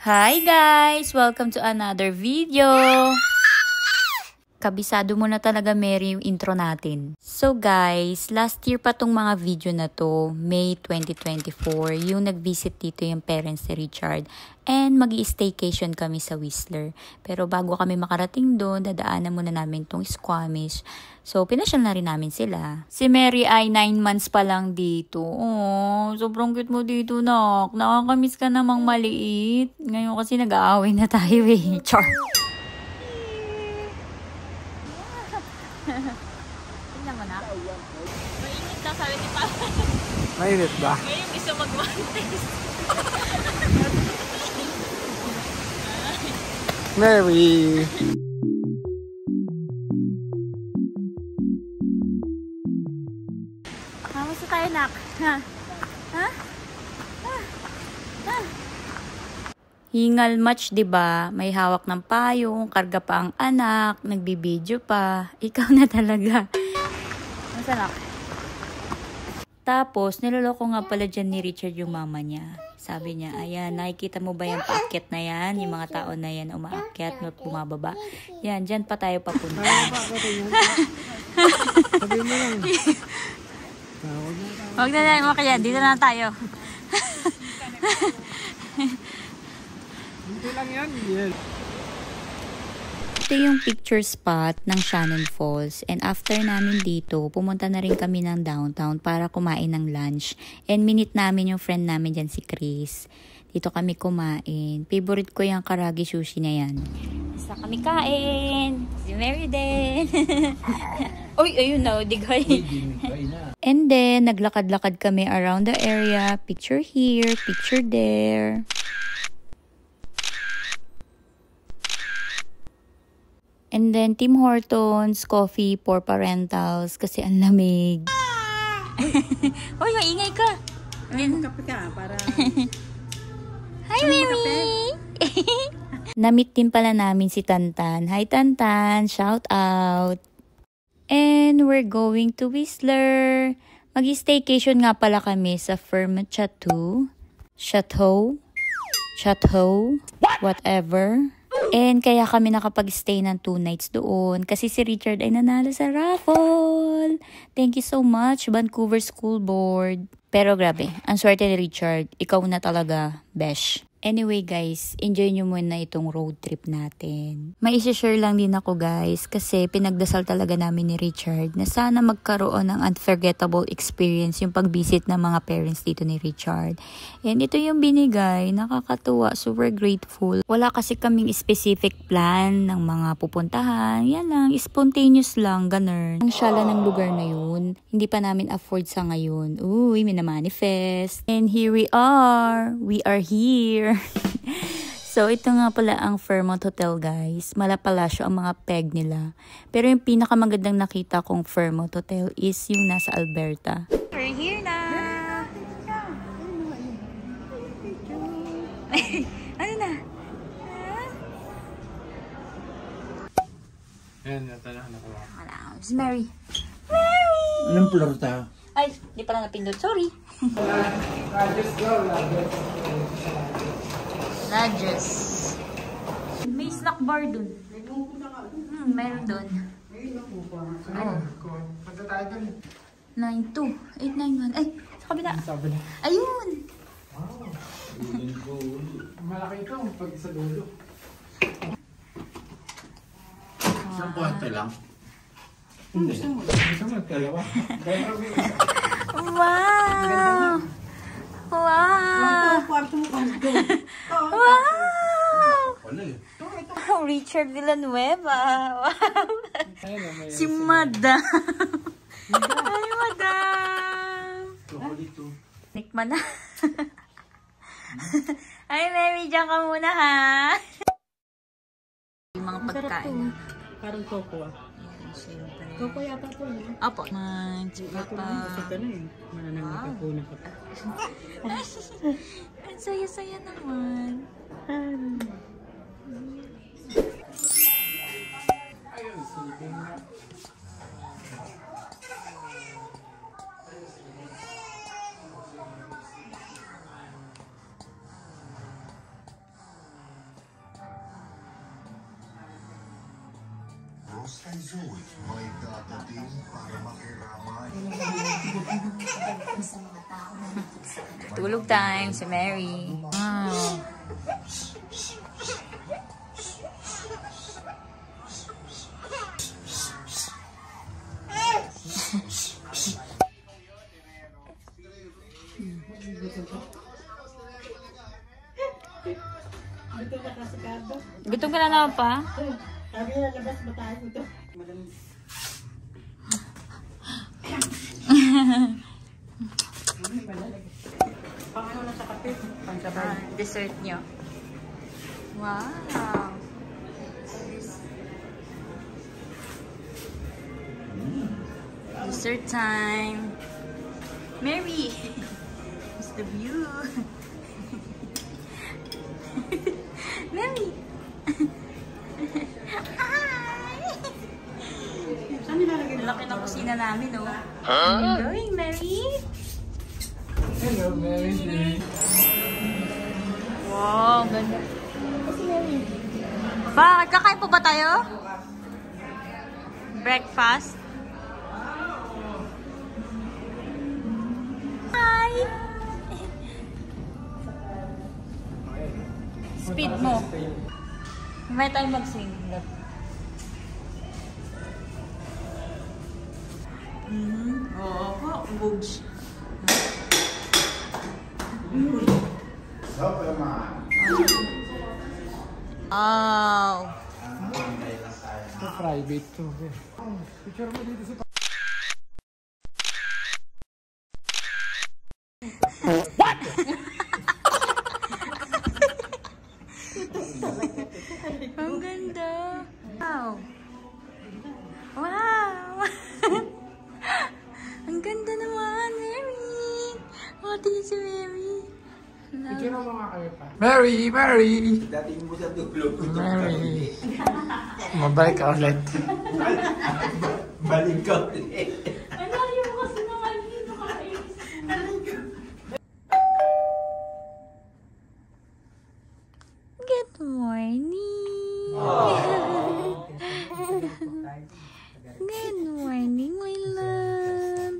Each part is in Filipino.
Hi guys! Welcome to another video! Kabisado mo na talaga, Mary, yung intro natin. So guys, last year pa tong mga video na to, May 2024, yung nag-visit dito yung parents ni Richard. And mag-i-staycation kami sa Whistler. Pero bago kami makarating doon, dadaanan muna namin tong Squamish. So, pinasyal na rin namin sila. Si Mary ay 9 months pa lang dito. Oh, sobrang cute mo dito, nak. Nakakamiss ka namang maliit. Ngayon kasi nag-aaway na tayo eh. Char! Tingnan mo na. Mainit daw, sabi ni Papa. Mainit ba? Ngayon gusto mag-mantis. Mary! Kamusta tayo, nak? Ha? Ha? Hingal match, 'di ba? May hawak ng payong, karga pa ang anak, nagbibideo pa. Ikaw na talaga. Masarap. Tapos, niloloko nga pala dyan ni Richard yung mama niya. Sabi niya, ayan, nakikita mo ba yung paakyat na yan? Yung mga tao na yan umaakyat, not bumababa. Yan, dyan pa tayo papunta. Sabi mo lang. Huwag na tayo makaya, dito na tayo. Hindi lang yan. Yes. Ito yung picture spot ng Shannon Falls. And after namin dito, pumunta na rin kami ng downtown para kumain ng lunch. And minute namin yung friend namin dyan, si Chris. Dito kami kumain. Favorite ko yung karagi sushi na yan. Basta kami kain. Si Mary din. Uy, ayun na, digay. And then, naglakad-lakad kami around the area. Picture here, picture there. And then, Tim Hortons, coffee for parentals kasi ang lamig. Uy, maingay ka. Kape ka para... Hi, Mary! Namit din pala namin si Tantan. Hi, Tantan! Shout out! And we're going to Whistler. Mag-staycation nga pala kami sa Fairmont Chateau, whatever. And kaya kami nakapag-stay ng 2 nights doon kasi si Richard ay nanalo sa raffle. Thank you so much, Vancouver School Board. Pero grabe, ang swerte ni Richard. Ikaw na talaga, besh. Anyway guys, enjoy nyo muna itong road trip natin. May isi-share lang din ako guys kasi pinagdasal talaga namin ni Richard na sana magkaroon ng unforgettable experience yung pag-visit ng mga parents dito ni Richard. And ito yung binigay, nakakatuwa, super grateful. Wala kasi kaming specific plan ng mga pupuntahan. Yan lang, spontaneous lang, ganun. Ang syala ng lugar na yun, hindi pa namin afford sa ngayon. Uy, minamanifest. And here we are here. So, ito nga pala ang Fairmont Hotel, guys. Malapalasyo ang mga peg nila. Pero yung pinakamagandang nakita kong Fairmont Hotel is yung nasa Alberta. We're here na! Ano na? Ayan, natalahan ako. Wala. It's Mary. Mary! Anong floor tayo? Ay, di pala napindot. Sorry. Lodges. May snack bar dun. Meron dun. Oh. Punta tayo dun. 92. 891. Ay, sa kabila. Ayun. Malaki ito pag sa dulo. Isang kwarto lang. Hindi. Gusto mo, dalawa. Wow! Wow! Kwarto mo. Wow! Wala eh. Richard Villanueva. Wow! Si Madam. Ay, Madam. Nikman na. Ay, Mary, dyan ka muna, ha? Yung mga pagkain. Parang coco ah. Yan, syempre. Coco yata ito. Opo. Manchipapa. Gusto ka na eh. Mananangakapuna ka pa. Ang saya-saya naman. Tulog time si Mary. Wow. Dito ka kasi kado. Gutom ka na naman pa? Sabi na labas ba tayo ito? Pangano na sa kape. Pansabay. Dessert nyo. Wow. Dessert time. Mary. It's the view. Mary. Hi. Saan nilalagay Laki ng kusina namin, oh. Huh? Where are you going, Mary? Hello, Mary Jane. Wow, ganda. Bakit? Kakain po ba tayo? Breakfast? Hi! Speed mo. May tayo mag-sing. Oo po, bugs. Superman. Oh. Ito private to. Picture mo dito sa... Ang ganda. Wow. Wow. Ang ganda naman, Mary. Oh, tingin si Mary. Picture mo nga kayo pa. Mary! Mary! Dating mo sa tulog. Mary! Mabalik ka ulit. Balik ka ulit. Ang layo mo kasi naman dito Good morning. Good morning, my love.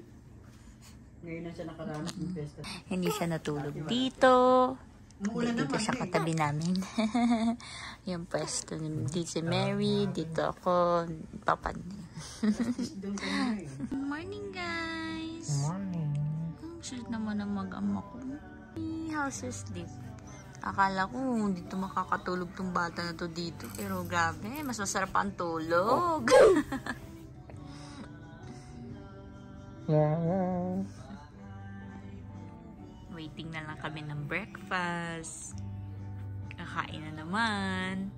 Ngayon na siya nakaranas ng pesta. Hindi siya natulog dito. Dito siya katabi namin. Yung pwesto dito si Mary, dito ako, papa niya. Good morning, guys. Morning. Ang sweet naman ang mag-ama ko. How's your sleep? Akala ko dito makakatulog tong bata na to dito. Pero grabe, mas masarap ang tulog. Waiting na lang kami ng breakfast. Kakain na naman.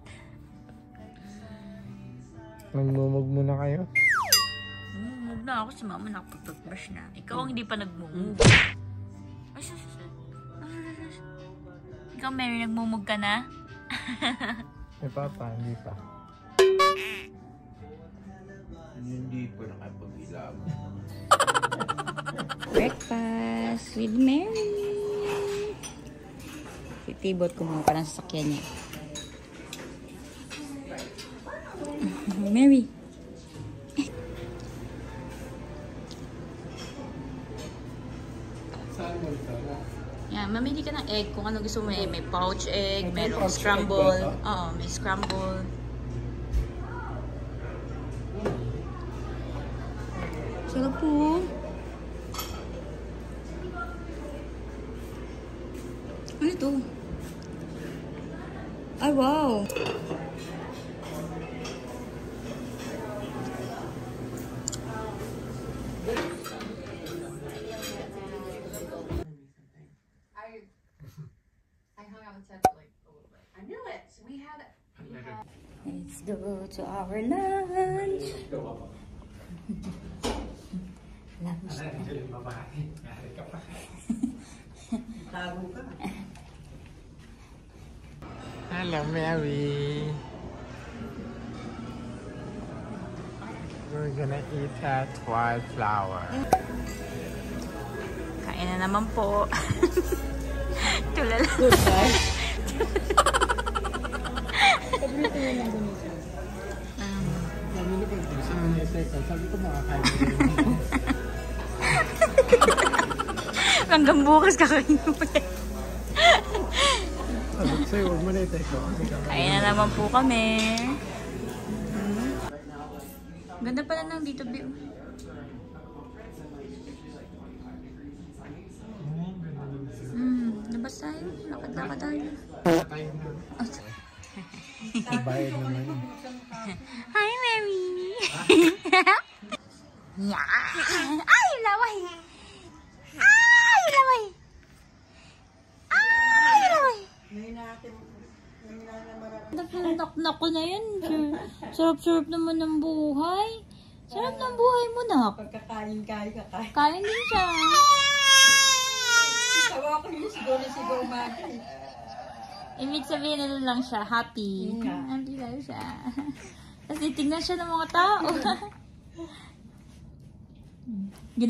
Nagmumug muna kayo? Nagmumug na ako. Si mama nakapag-toothbrush na. Ikaw ang hindi pa nagmumug. Ay, sus. Ikaw, Mary, nagmumug ka na? May papa, hindi pa. Hindi pa nakapag-ilab. Breakfast with Mary. Titibot ko mga parang sasakyan niya. Mary. Saan mo ito? Yan, mamili ka ng egg kung ano gusto mo. May pouch egg, May merong pouch egg scramble. ba ito? Oo, may scramble. Sarap po. Ano ito? Ay, wow. I hung out with Seth for like a little bit. I knew it. So we had Let's go to our lunch. Lunch. Tago ka. Hello, Mary. We're gonna eat at Wildflower. Kain na naman po. Tulala. Namili Sa Manete ko, sabi ko makakain mo rin. Hanggang bukas kakain mo ulit. Sabi ko sa'yo, huwag Manete ko. Kain na naman po kami. Ganda pala ng dito, Bi. Labas tayo. Lakad-lakad tayo. Tayo na. Bayad naman yun. Hi, Mary! Yeah! Ay, laway! Ay, laway! Ay, laway! Nak ko na yan. Sarap-sarap naman ng buhay. Sarap ng buhay mo, nak. Pagkakain, kakain. Kain din siya. Tawa ko yung sigaw mati. Ibig sabihin na lang siya, happy. Happy lang siya. Tapos titignan siya ng mga tao.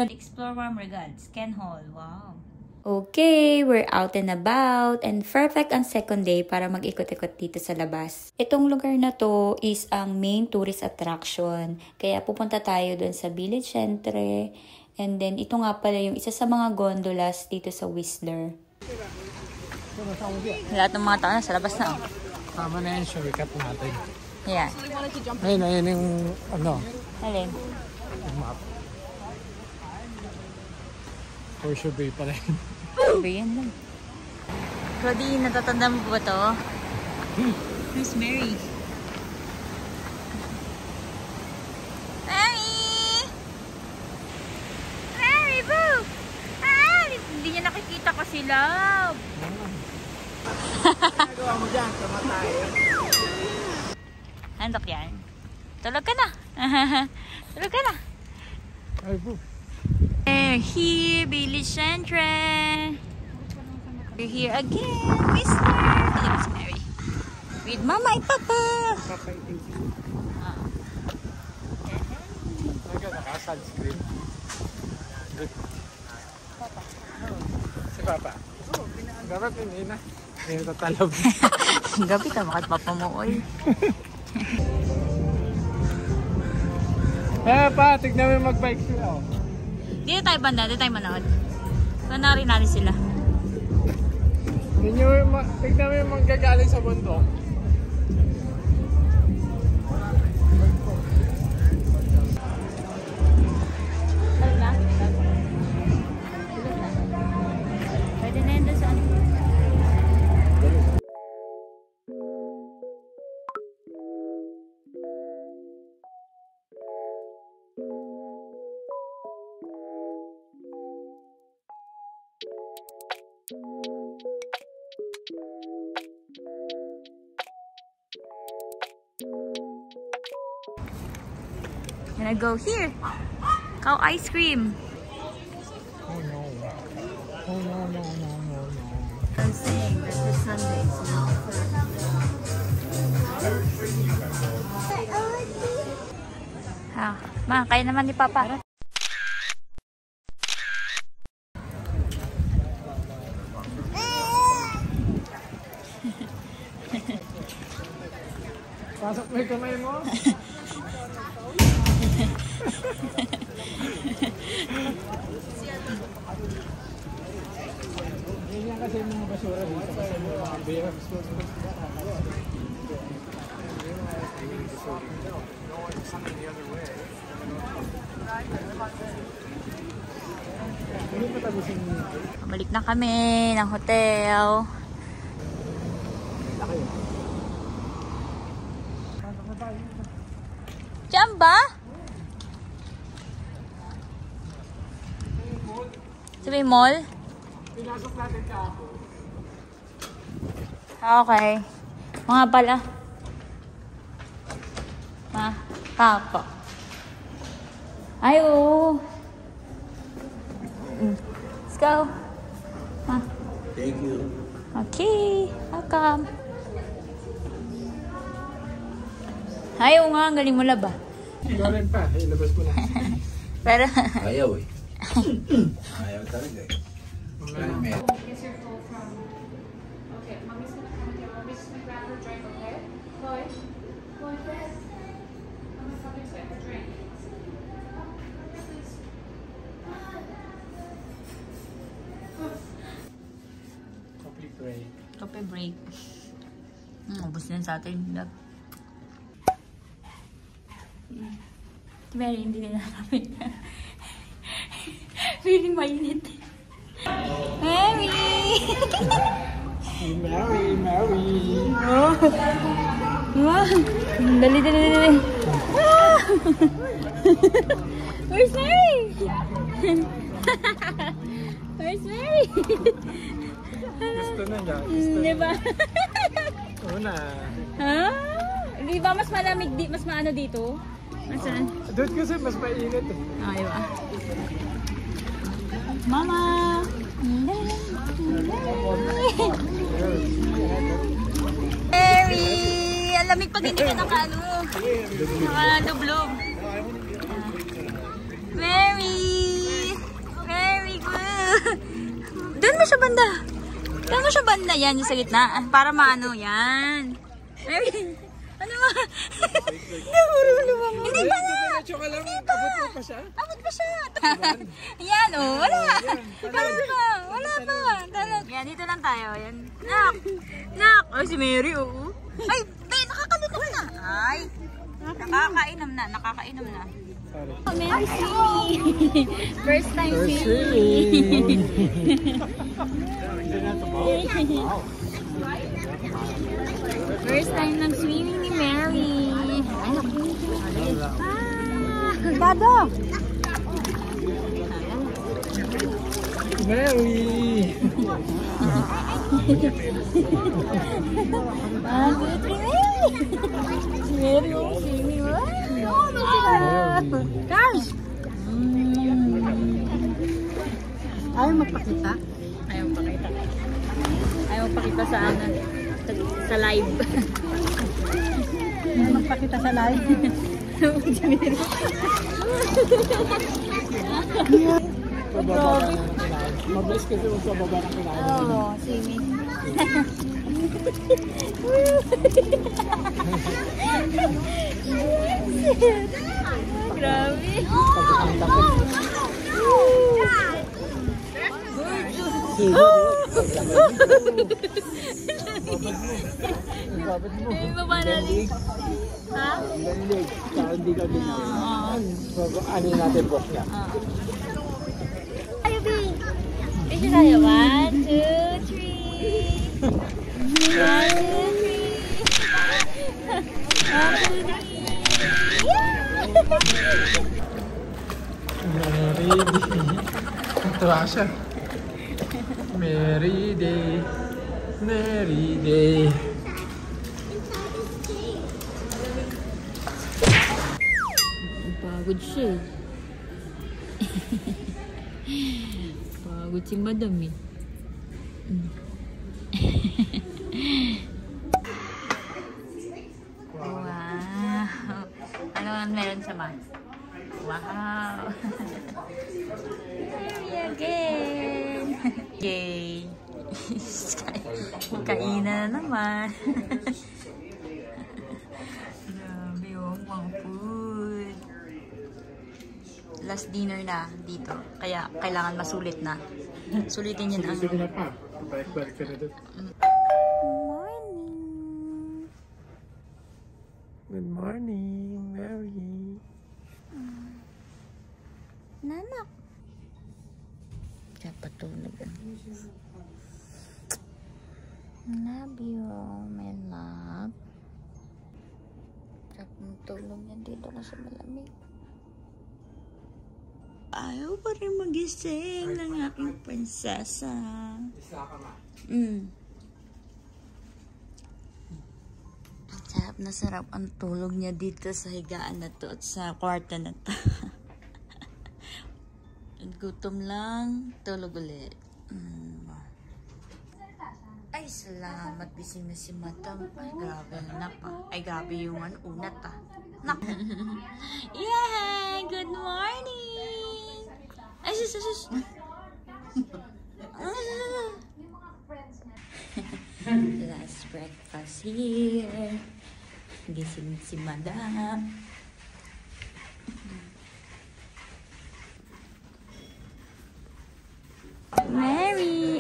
Explore warm regards, Ken Hall. Wow. Okay, we're out and about and perfect ang second day para mag-ikot-ikot dito sa labas. Itong lugar na to is ang main tourist attraction. Kaya pupunta tayo dun sa Village Centre. And then ito nga pala yung isa sa mga gondolas dito sa Whistler. Lahat ng mga tao na sa labas na. Tama na yan, shortcut natin. Yeah. Ayun yung ano, Alin? yung map. Horseshoe Bay pala yun. Sabi yan lang. Claudine, natatanda mo ba to? Who's Mary? Mary! Mary, boo! Ah! Hindi niya nakikita kasi, love. Nagawa mo dyan, kamatay. Handok yan. Tulog ka na. Tulog ka na. Ay po. We're here, Village Centre. We're here again, Whistler. It's Mary. With Mama and Papa. Naka-sunscreen. Si Papa. Dapat hindi na. Hindi natatalab. Gabi ka, bakit papamuoy? Pa, tignan mo yung mag-bike sila. Oh. Dito tayo banda, dito tayo manood. Panarin natin sila. Tignan mo yung manggagaling sa bundok. Pwede na yun doon saan? Gonna go here. Cow ice cream. Oh no. Oh no, no, no, no, no. I'm saying that the Sundays now Ha, ma, kaya naman ni Papa. Pasok mo yung kamay mo. Ganyan kasi yung mga basura dito kasi yung mga beer. Balik na kami ng hotel. Diyan ba? Sa may mall? Pinasok natin kahapon. Okay. Mga pala. Ma, papa. Ay, oo. Let's go. Ma. Thank you. Okay. Welcome. Ayaw nga, ang galing mo laba. Ikaw rin pa, ilabas mo na. Pero, Ayaw eh. Ayaw talaga eh. Is your full from? Okay, mommy's gonna come with you. Mommy's gonna grab her drink, okay? Chloe, Chloe, this. Coffee break. Coffee break. Ubus na sa atin. Very hindi na namin. Feeling mainit. Mary! Mary! Oh. Wow! Dali. Ah! Where's Mary? Where's Mary? Gusto na niya. Diba? Una. Ha? Di ba mas malamig mas maano dito? Masan? Doon kasi mas mainit eh. Ay, ba? Mama! Mary! Ang lamig pag hindi ka nakadublog. Mary! Very good! Doon mo siya banda. Doon mo siya banda. Yan, yung sa gitna. Para maano. Yan. Mary! Ano ba? Hindi pa na! Hindi pa! Abot pa siya? Abot pa siya! Yan, oh, wala! Wala pa! Yan, dito lang tayo. Yan. Nak! Ay, si Mary, oh. Ay, nakakalutok na! Ay! Nakakainom na. Mary swimming! First time swimming! First time nag-swimming ni Mary. Dado! Mary! Mary yung swimming. Guys! Ayaw magpakita? Ayaw magpakita sa live. Ayaw magpakita sa live? Mabilis kasi magbababa ng kailangan. Oo, swimming. Grabe. Babad mo. Ay, baba natin. Ha? Galing. Saka hindi ka din. Ano natin book niya? Ayo, B. Dito tayo. 1, 2, 3. 1, 2, 3. 1, 2, 3. Mary Day. Tuwa siya. Mary Day. Mary Day. Pagod siya eh. Pagod si Madam eh. Wow! Ano ang meron sa ma? Wow! Mary again! Yay! Kainan na naman. Grabe oh, mga food. Last dinner na dito. Kaya kailangan masulit na. Sulitin yun ang... Sige na pa. Balik-balik ka na doon. Good morning, Mary. Nanak. Kaya patulog. Love you, my love. Kaya tulog niya dito na sa malamig. Ayaw pa rin magising ng aking prinsesa. Isa ka ma. Sarap ang tulog niya dito sa higaan na to at sa kwarto na to. Gutom lang, tulog ulit. Ay, salamat. Gising na si Madam. Ay, grabe. Ay, grabe yung unat ah. Nak. Yay! Good morning! Ay, sus. Last breakfast here. Gising si Madam.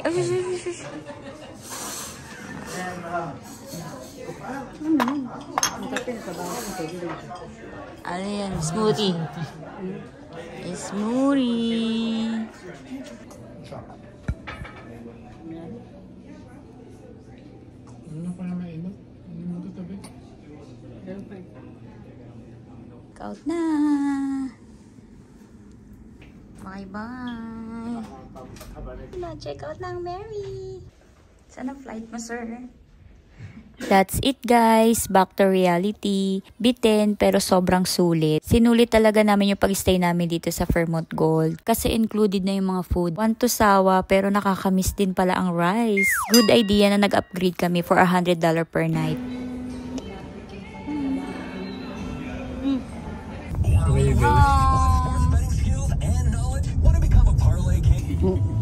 Ay, shush. Ano yan? Smoothie. Smoothie. Ano pa na mainit? Hindi mo ito tabi. Out na. Bye-bye. Na-check out ng Mary. Sana flight mo, sir. That's it, guys. Back to reality. Bitin pero sobrang sulit. Sinulit talaga namin yung pag-stay namin dito sa Fairmont Gold. Kasi included na yung mga food. Want to sawa pero nakakamiss din pala ang rice. Good idea na nag-upgrade kami for $100 per night. Okay, guys. Betting skills and knowledge. Want to become a parlay king?